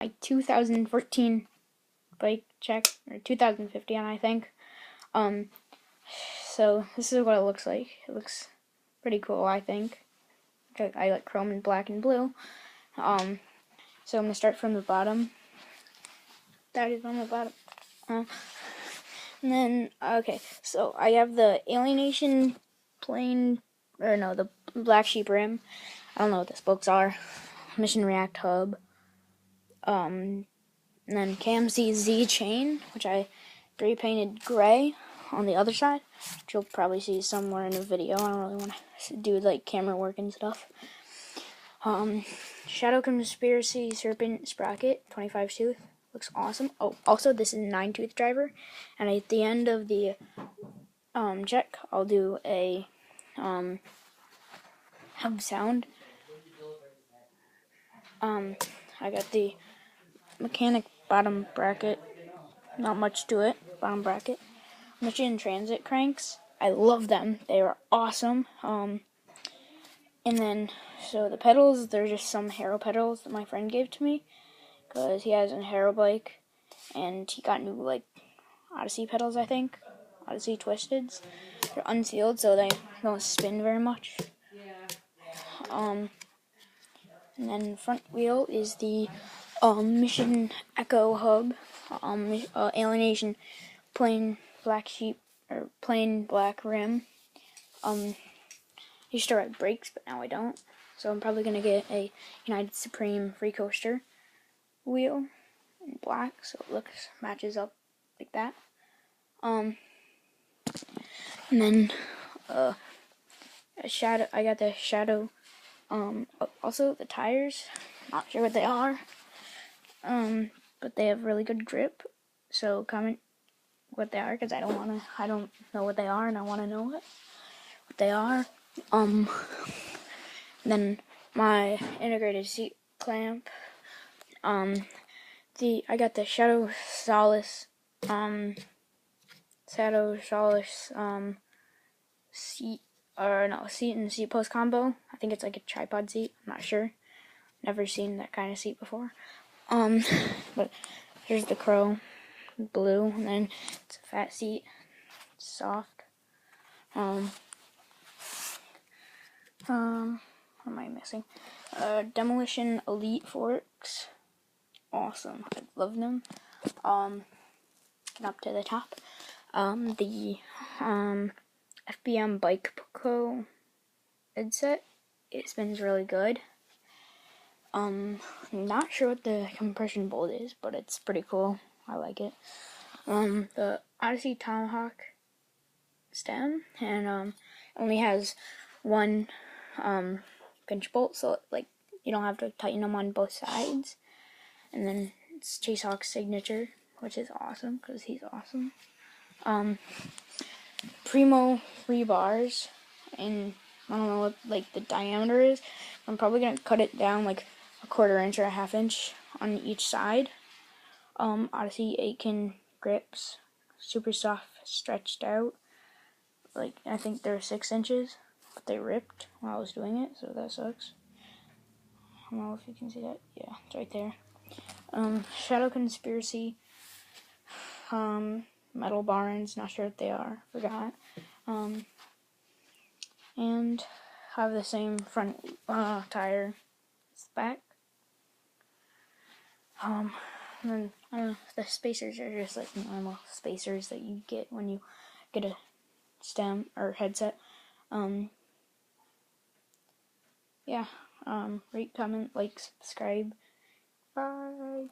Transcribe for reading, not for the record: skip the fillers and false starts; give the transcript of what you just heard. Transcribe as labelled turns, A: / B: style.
A: my 2014 bike check, or 2015, I think. So this is what it looks like. It looks pretty cool, I think. I like chrome and black and blue. So I'm gonna start from the bottom. That is on the bottom. And then, okay, so I have the Alienation plain, or no, the Black Sheep rim. I don't know what the spokes are. Mission React hub. And then KMC Z chain, which I repainted gray on the other side, which you'll probably see somewhere in the video. I don't really want to do like camera work and stuff. Shadow Conspiracy Serpent Sprocket, 25 tooth. Looks awesome. Oh, also this is a 9-tooth driver, and at the end of the check, I'll do a hub sound. I got the mechanic bottom bracket. Not much to it. Bottom bracket. Mission Transit cranks. I love them. They are awesome. And then, so the pedals, they're just some Haro pedals that my friend gave to me, because he has a Haro bike, and he got new, like, Odyssey pedals, I think. Odyssey Twisteds. They're unsealed, so they don't spin very much. And then the front wheel is the Mission Echo hub, Alienation plain black sheep, or plain black rim. I used to ride brakes, but now I don't. So I'm probably going to get a United Supreme Free Coaster wheel in black, so it matches up like that. And then I got the Shadow. Also the tires, not sure what they are. But they have really good grip. So comment what they are, because I don't know what they are, and I want to know what they are. Then my integrated seat clamp. I got the Shadow Solace seat, or no, seat and seat post combo. I think it's like a tripod seat. I'm not sure. Never seen that kind of seat before. But here's the Crow blue, and then it's a fat seat. It's soft. What am I missing? Demolition Elite forks. Awesome. I love them. Get up to the top. The FBM Bike Co headset. It spins really good. Not sure what the compression bolt is, but it's pretty cool. I like it. The Odyssey Tomahawk stem, and only has one pinch bolt, so like you don't have to tighten them on both sides. And then it's Chase Hawk's signature, which is awesome because he's awesome. Primo rebars, and I don't know what like the diameter is. I'm probably gonna cut it down like a 1/4 inch or a 1/2 inch on each side. Odyssey Aiken grips, super soft, stretched out. Like I think they're 6 inches, but they ripped while I was doing it, so that sucks. I don't know if you can see that. Yeah, it's right there. Shadow Conspiracy, metal barns, not sure what they are, forgot. And have the same front tire as the back. And then I don't know, the spacers are just like normal spacers that you get when you get a stem or headset. Yeah. Rate, comment, like, subscribe. Bye.